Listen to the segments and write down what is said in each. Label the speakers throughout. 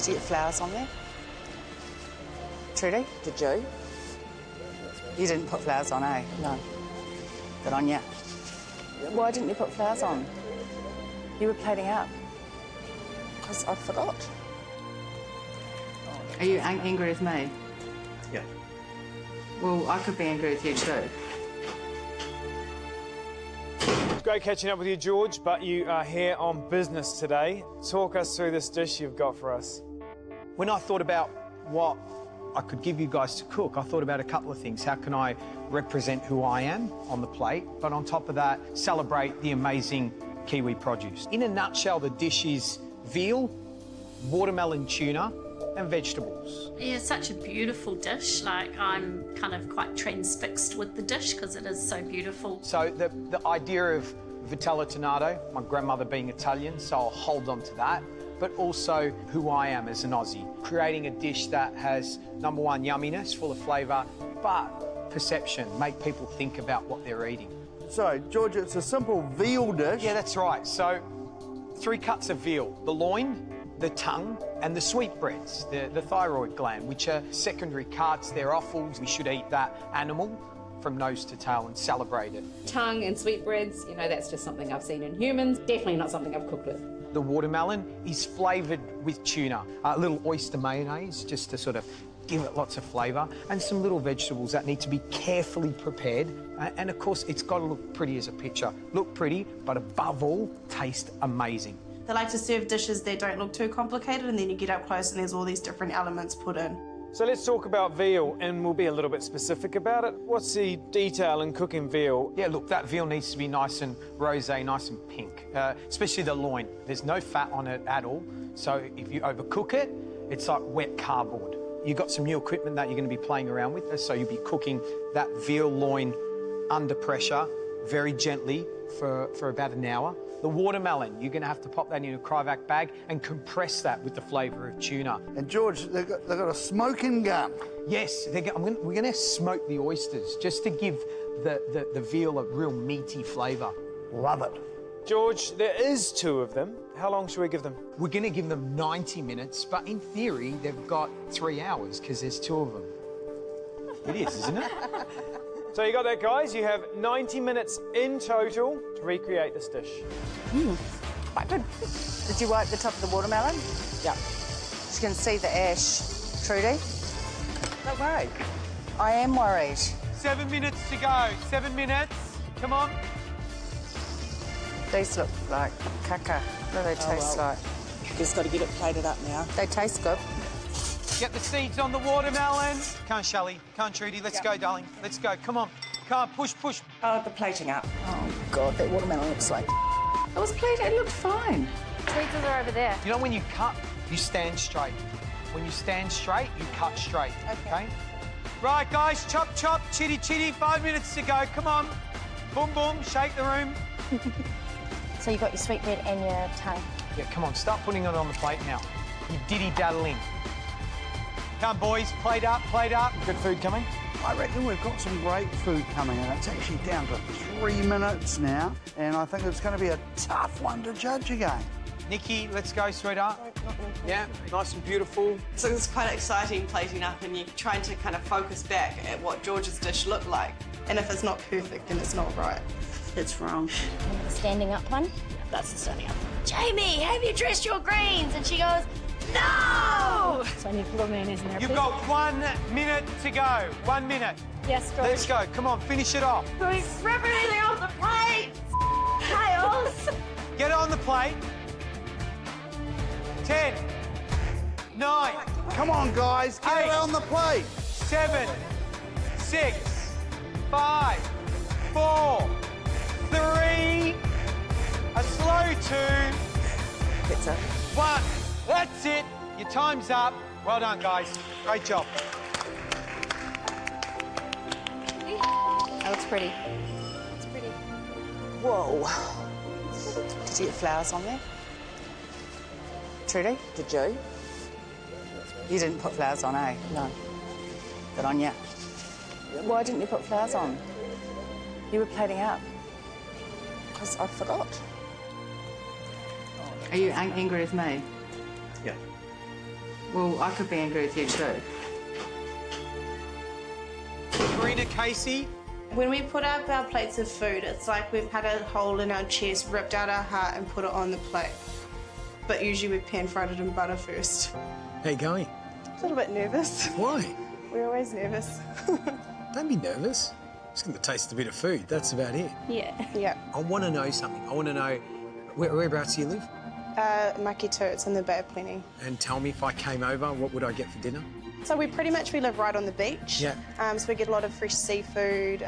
Speaker 1: Did you get flowers on there? Trudy, did you? You didn't put flowers on, eh? No. Good on ya. Why didn't you put flowers on? You were plating up. Because I forgot.
Speaker 2: Are you angry with me?
Speaker 3: Yeah.
Speaker 2: Well, I could be angry with you too.
Speaker 4: It's great catching up with you, George, but you are here on business today. Talk us through this dish you've got for us.
Speaker 3: When I thought about what I could give you guys to cook, I thought about a couple of things. How can I represent who I am on the plate, but on top of that, celebrate the amazing Kiwi produce? In a nutshell, the dish is veal, watermelon tuna, and vegetables.
Speaker 5: Yeah, such a beautiful dish. Like, I'm kind of quite transfixed with the dish because it is so beautiful.
Speaker 3: So the idea of vitella tonato, my grandmother being Italian, so I'll hold on to that, but also who I am as an Aussie. Creating a dish that has, number one, yumminess, full of flavour, but perception, make people think about what they're eating.
Speaker 6: So, George, it's a simple veal dish.
Speaker 3: Yeah, that's right. So, 3 cuts of veal, the loin, the tongue, and the sweetbreads, the thyroid gland, which are secondary cuts, they're offals. We should eat that animal from nose to tail and celebrate it.
Speaker 2: Tongue and sweetbreads, you know, that's just something I've seen in humans. Definitely not something I've cooked with.
Speaker 3: The watermelon is flavoured with tuna, a little oyster mayonnaise just to sort of give it lots of flavour, and some little vegetables that need to be carefully prepared. And of course, it's got to look pretty as a picture. Look pretty, but above all, taste amazing.
Speaker 7: They like to serve dishes that don't look too complicated, and then you get up close and there's all these different elements put in.
Speaker 4: So let's talk about veal, and we'll be a little bit specific about it. What's the detail in cooking veal?
Speaker 3: Yeah, look, that veal needs to be nice and rosé, nice and pink, especially the loin. There's no fat on it at all, so if you overcook it, it's like wet cardboard. You've got some new equipment that you're going to be playing around with, so you'll be cooking that veal loin under pressure, very gently, for about an hour. The watermelon, you're going to have to pop that in a cryovac bag and compress that with the flavour of tuna.
Speaker 6: And George, they've got a smoking gun.
Speaker 3: Yes, we're going to smoke the oysters just to give the veal a real meaty flavour.
Speaker 6: Love it.
Speaker 4: George, there is 2 of them. How long should we give them?
Speaker 3: We're going to give them 90 minutes, but in theory, they've got 3 hours because there's 2 of them. It is, isn't it?
Speaker 4: So you got that, guys. You have 90 minutes in total to recreate this dish.
Speaker 1: Quite good. Did you wipe the top of the watermelon? Yeah. You can see the ash. Trudy? Don't worry. I am worried.
Speaker 3: 7 minutes to go. 7 minutes. Come on.
Speaker 1: These look like caca. What do they taste like? Just got to get it plated up now. They taste good.
Speaker 3: Get the seeds on the watermelon. Come on, Shelley. Come on, Trudy. Let's go, darling. Let's go. Come on. Come on, push, push.
Speaker 1: Oh, the plating up. Oh, God, that watermelon looks like...
Speaker 2: It was plated, it looked fine.
Speaker 8: Tweezers are over there.
Speaker 3: You know when you cut, you stand straight. When you stand straight, you cut straight. Okay? Right, guys, chop, chop, chitty, chitty. 5 minutes to go. Come on. Boom, boom. Shake the room.
Speaker 8: So you've got your sweetbread and your tongue.
Speaker 3: Yeah, come on. Start putting it on the plate now. You diddy-daddling. Come on, boys. Plate up, plate up. Good food coming.
Speaker 6: I reckon we've got some great food coming in. It's actually down to 3 minutes now, and I think it's going to be a tough one to judge again.
Speaker 3: Nikki, let's go, sweetheart. Yeah, nice and beautiful.
Speaker 7: So it's quite exciting plating up, and you're trying to kind of focus back at what George's dish looked like. And if it's not perfect, then it's not right. It's wrong.
Speaker 8: And the standing up one? That's the standing up. Jamie, have you dressed your greens? And she goes, no! So I need a little mayonnaise in there,
Speaker 3: You've
Speaker 8: please.
Speaker 3: got 1 minute to go. 1 minute.
Speaker 8: Yes, George.
Speaker 3: Let's go. Come on, finish it off.
Speaker 8: Rip everything off the plate! Chaos!
Speaker 3: Get it on the plate. 10, 9,
Speaker 6: Come on, guys, get it on the plate.
Speaker 3: 7, 6, 5, 4, 3, a slow 2,
Speaker 1: Pizza.
Speaker 3: 1. That's it. Your time's up. Well done, guys. Great job.
Speaker 8: That looks pretty. It's pretty.
Speaker 1: Whoa. Did you get flowers on there? Trudy, did you? You didn't put flowers on, eh? No. Good on ya. Why didn't you put flowers on? You were plating up. Because I forgot.
Speaker 2: Are you angry with me?
Speaker 3: Yeah.
Speaker 1: Well, I could be angry with you too.
Speaker 3: Karina, Casey,
Speaker 7: When we put up our plates of food, it's like we've had a hole in our chest, ripped out our heart and put it on the plate. But usually we pan-fried it in butter first.
Speaker 3: how you going?
Speaker 7: A little bit nervous.
Speaker 3: Why?
Speaker 7: We're always nervous.
Speaker 3: Don't be nervous. Just going to taste a bit of food. That's about it.
Speaker 8: Yeah.
Speaker 7: Yeah.
Speaker 3: I want to know something. I want to know whereabouts do you live?
Speaker 7: Makito, it's in the Bay of Plenty.
Speaker 3: And tell me, if I came over, what would I get for dinner?
Speaker 7: So we live right on the beach.
Speaker 3: Yeah.
Speaker 7: So we get a lot of fresh seafood.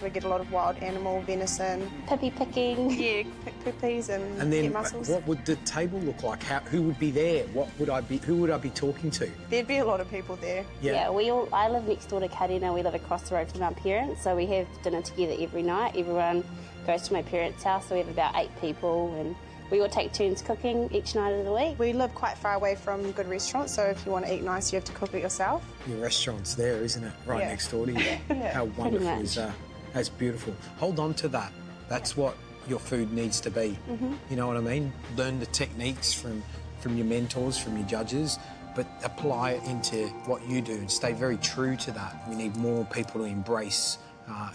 Speaker 7: We get a lot of wild animal, venison.
Speaker 8: Puppy picking.
Speaker 7: Yeah, pick puppies and
Speaker 3: And then,
Speaker 7: get mussels.
Speaker 3: what would the table look like? Who would be there? Who would I be talking to?
Speaker 7: There'd be a lot of people there.
Speaker 8: Yeah, I live next door to Karina. We live across the road from our parents, so we have dinner together every night. Everyone goes to my parents' house, so we have about 8 people, and we all take turns cooking each night of the week.
Speaker 7: We live quite far away from good restaurants, so if you want to eat nice, you have to cook it yourself.
Speaker 3: Your restaurant's there, isn't it? Right
Speaker 7: Yeah.
Speaker 3: next door to you. How wonderful is that? That's beautiful. Hold on to that. That's what your food needs to be. You know what I mean? Learn the techniques from your mentors, from your judges, but apply it into what you do and stay very true to that. We need more people to embrace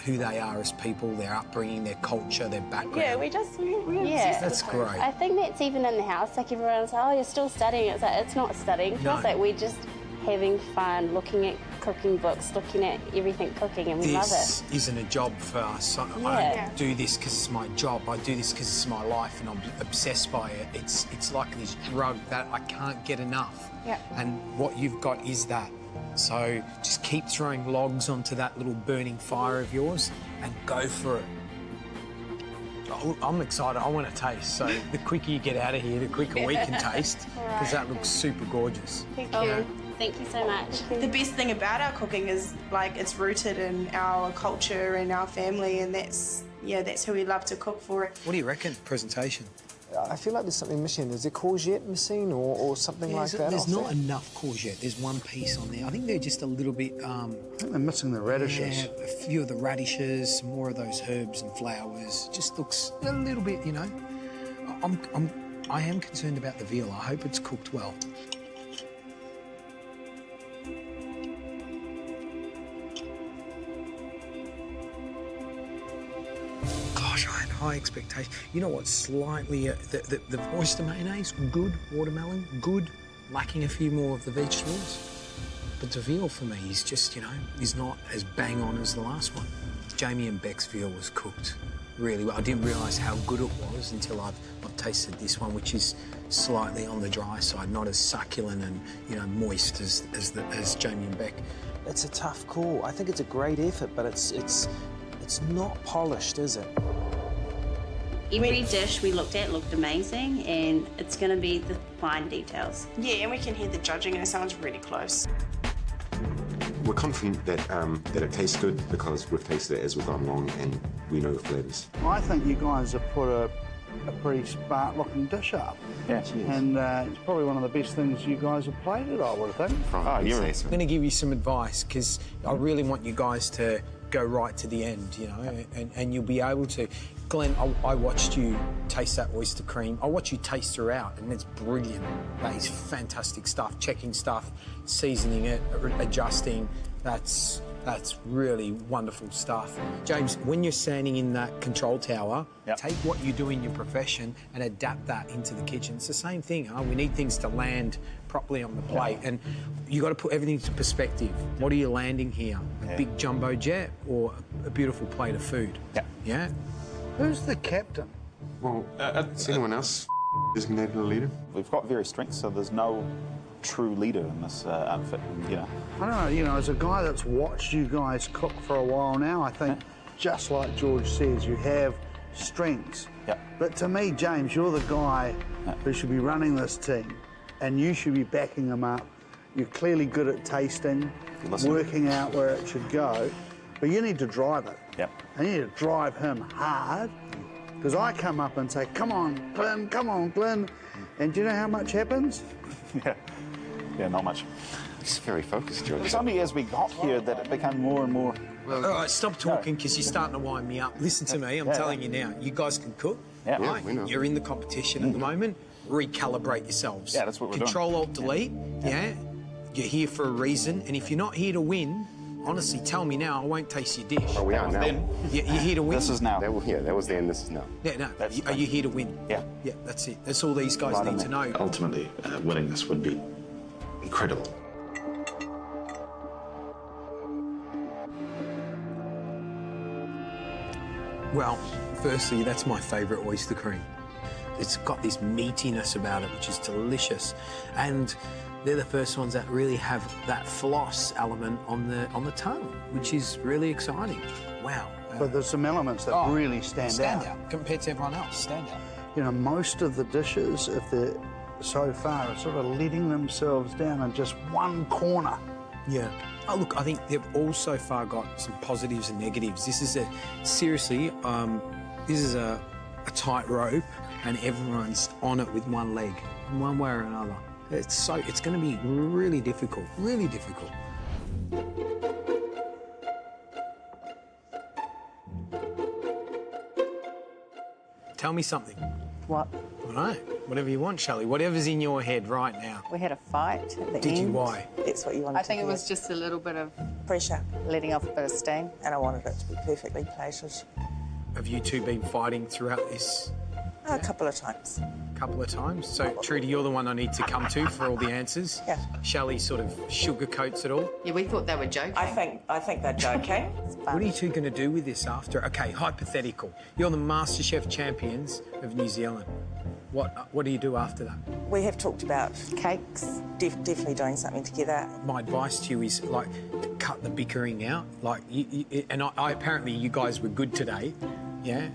Speaker 3: who they are as people, their upbringing, their culture, their background.
Speaker 7: Yeah, we're obsessed
Speaker 3: That's
Speaker 7: with food.
Speaker 3: great.
Speaker 8: I think that's even in the house. Like everyone's like, oh, you're still studying. It's like, it's not studying. For us,
Speaker 3: No.
Speaker 8: like, we're just having fun, looking at cooking books, looking at everything cooking, and we love
Speaker 3: This
Speaker 8: it.
Speaker 3: isn't a job for us. I
Speaker 8: Yeah.
Speaker 3: don't do this because it's my job. I do this because it's my life, and I'm obsessed by it. It's like this drug that I can't get enough.
Speaker 7: Yeah.
Speaker 3: And what you've got is that. So just keep throwing logs onto that little burning fire of yours and go for it. Oh, I'm excited. I want to taste. So the quicker you get out of here, the quicker we can taste, because that looks super gorgeous.
Speaker 7: Thank
Speaker 8: Oh,
Speaker 7: you.
Speaker 8: thank you so much.
Speaker 7: The best thing about our cooking is like it's rooted in our culture and our family, and that's who we love to cook for.
Speaker 3: What do you reckon? Presentation.
Speaker 9: I feel like there's something missing. Is there courgette missing or something like that?
Speaker 3: There's
Speaker 9: off
Speaker 3: not
Speaker 9: there?
Speaker 3: enough courgette. There's one piece on there. I think they're just a little bit.
Speaker 6: I think they're missing the radishes.
Speaker 3: Yeah, a few of the radishes, some more of those herbs and flowers. Just looks a little bit, you know. I am concerned about the veal. I hope it's cooked well. Gosh, I had high expectations. You know what? Slightly the oyster mayonnaise, good. Watermelon, good. Lacking a few more of the vegetables. But the veal for me is just, you know, is not as bang on as the last one. Jamie and Beck's veal was cooked really well. I didn't realise how good it was until I've tasted this one, which is slightly on the dry side, not as succulent and, you know, moist as Jamie and Beck.
Speaker 9: It's a tough call. I think it's a great effort, but it's not polished, is it?
Speaker 10: Every dish we looked at looked amazing, and it's going to be the fine details.
Speaker 7: Yeah, and we can hear the judging, and it sounds really close.
Speaker 11: We're confident that that it tastes good because we've tasted it as we've gone along and we know the flavours.
Speaker 6: I think you guys have put a pretty smart-looking dish up.
Speaker 9: Yeah.
Speaker 6: And it's probably one of the best things you guys have plated, I would think.
Speaker 11: Probably
Speaker 9: you're
Speaker 11: say
Speaker 9: right.
Speaker 11: so.
Speaker 3: I'm going to give you some advice because I really want you guys to go right to the end, you know, and you'll be able to. Glenn, I watched you taste that oyster cream. I watched you taste her out, and it's brilliant. That is fantastic stuff. Checking stuff, seasoning it, adjusting. That's really wonderful stuff. James, when you're standing in that control tower, take what you do in your profession and adapt that into the kitchen. It's the same thing, huh? We need things to land properly on the plate, and you got to put everything into perspective. What are you landing here? A big jumbo jet or a beautiful plate of food? Yeah?
Speaker 6: Who's the captain?
Speaker 11: Well, is anyone else designated a leader?
Speaker 12: We've got various strengths, so there's no true leader in this outfit. You know.
Speaker 6: I don't know, you know, as a guy that's watched you guys cook for a while now, I think, just like George says, you have strengths. But to me, James, you're the guy who should be running this team, and you should be backing them up. You're clearly good at tasting, working out where it should go, but you need to drive it. And you need to drive him hard, because I come up and say, come on, Glenn, and do you know how much happens?
Speaker 12: Yeah, not much.
Speaker 11: He's very focused, George.
Speaker 12: It was only as we got here that it became more and more.
Speaker 3: All right, stop talking because you're starting to wind me up. Listen to me, I'm telling you now, you guys can cook, right?
Speaker 11: we know.
Speaker 3: You're in the competition at the moment. recalibrate yourselves.
Speaker 12: Yeah, that's what we're doing.
Speaker 3: Control-Alt-Delete, yeah? You're here for a reason, and if you're not here to win, honestly, tell me now, I won't taste your dish.
Speaker 11: Oh, we are now.
Speaker 3: You're here to win?
Speaker 12: This is now.
Speaker 11: That was here. That was then. This is now.
Speaker 3: Yeah, no. Are you here to win?
Speaker 12: Yeah.
Speaker 3: Yeah, that's it. That's all these guys need to know.
Speaker 13: Ultimately, winning this would be incredible.
Speaker 3: Well, firstly, that's my favourite oyster cream. It's got this meatiness about it, which is delicious. And they're the first ones that really have that floss element on the tongue, which is really exciting. Wow.
Speaker 6: But there's some elements that really stand out.
Speaker 3: Compared to everyone else, stand out.
Speaker 6: You know, most of the dishes, if they're so far, are sort of letting themselves down in just one corner.
Speaker 3: Yeah. Oh, look, I think they've all so far got some positives and negatives. This is seriously, this is a tightrope, and everyone's on it with one leg, one way or another. It's going to be really difficult, really difficult. Tell me something.
Speaker 1: What?
Speaker 3: All right, whatever you want, Shelley. Whatever's in your head right now.
Speaker 1: We had a fight at the end.
Speaker 3: Did you? Why?
Speaker 14: That's what you wanted
Speaker 2: I think
Speaker 14: to
Speaker 2: it
Speaker 14: hear.
Speaker 2: was just a little bit of
Speaker 14: Pressure.
Speaker 1: Letting off a bit of steam.
Speaker 14: And I wanted it to be perfectly plated.
Speaker 3: Have you two been fighting throughout this?
Speaker 14: A couple of times.
Speaker 3: Couple of times. So, Trudy, you're the one I need to come to for all the answers.
Speaker 14: Yeah.
Speaker 3: Shelley sort of sugarcoats it all.
Speaker 2: Yeah, we thought they were joking.
Speaker 14: I think they're joking.
Speaker 3: What are you two going to do with this after? Okay, hypothetical. You're the MasterChef champions of New Zealand. What do you do after that?
Speaker 14: We have talked about
Speaker 1: cakes.
Speaker 14: Definitely doing something together.
Speaker 3: My advice to you is, like, to cut the bickering out. Like, I apparently you guys were good today, yeah?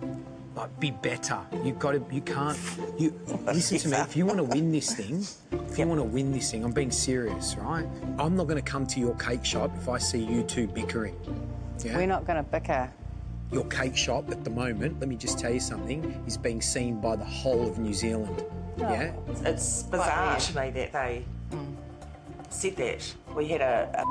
Speaker 3: Like, be better. Listen to me, if you want to win this thing, I'm being serious, right? I'm not going to come to your cake shop if I see you two bickering. Yeah?
Speaker 1: We're not going to bicker.
Speaker 3: Your cake shop at the moment, let me just tell you something, is being seen by the whole of New Zealand.
Speaker 1: Oh.
Speaker 3: Yeah?
Speaker 14: It's bizarre to me that they said that. We had a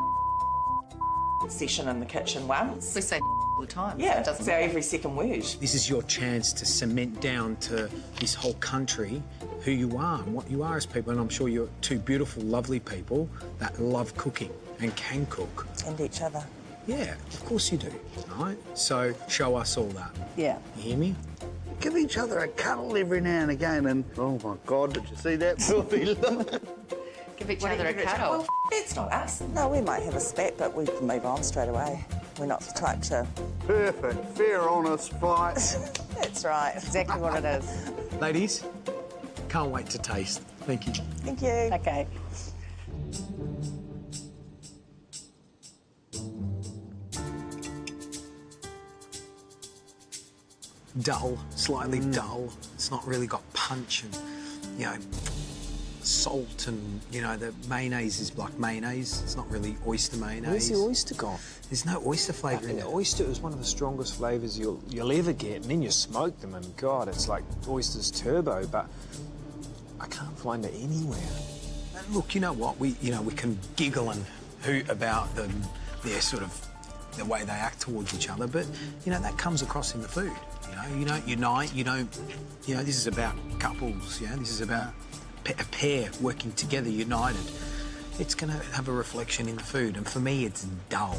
Speaker 14: session in the kitchen once.
Speaker 2: We say all the time.
Speaker 14: Yeah,
Speaker 2: so it doesn't
Speaker 14: it's our every second word.
Speaker 3: This is your chance to cement down to this whole country who you are and what you are as people. And I'm sure you're two beautiful, lovely people that love cooking and can cook.
Speaker 14: And each other.
Speaker 3: Yeah, of course you do, right? So show us all that.
Speaker 1: Yeah.
Speaker 3: You hear me?
Speaker 6: Give each other a cuddle every now and again, and oh my God, did you see that filthy look?
Speaker 2: Give each other a cuddle.
Speaker 14: Well, that's not us. No, we might have a spat, but we can move on straight away. We're not the type to...
Speaker 6: Perfect, fair, honest fight.
Speaker 14: That's right.
Speaker 1: Exactly what it is.
Speaker 3: Ladies, can't wait to taste. Thank you.
Speaker 14: Thank you.
Speaker 1: Okay.
Speaker 3: Dull, slightly dull. It's not really got punch and, you know, salt and, you know, the mayonnaise is like mayonnaise. It's not really oyster mayonnaise.
Speaker 9: Where's the oyster gone?
Speaker 3: There's no oyster flavour in
Speaker 9: The
Speaker 3: it.
Speaker 9: oyster is one of the strongest flavours you'll ever get, and then you smoke them, and God, it's like oysters turbo. But I can't find it anywhere.
Speaker 3: And look, you know what? We can giggle and hoot about their sort of the way they act towards each other, but you know that comes across in the food. You don't unite. You don't. You know, this is about couples. Yeah, this is about a pair working together, united. It's going to have a reflection in the food, and for me, it's dull.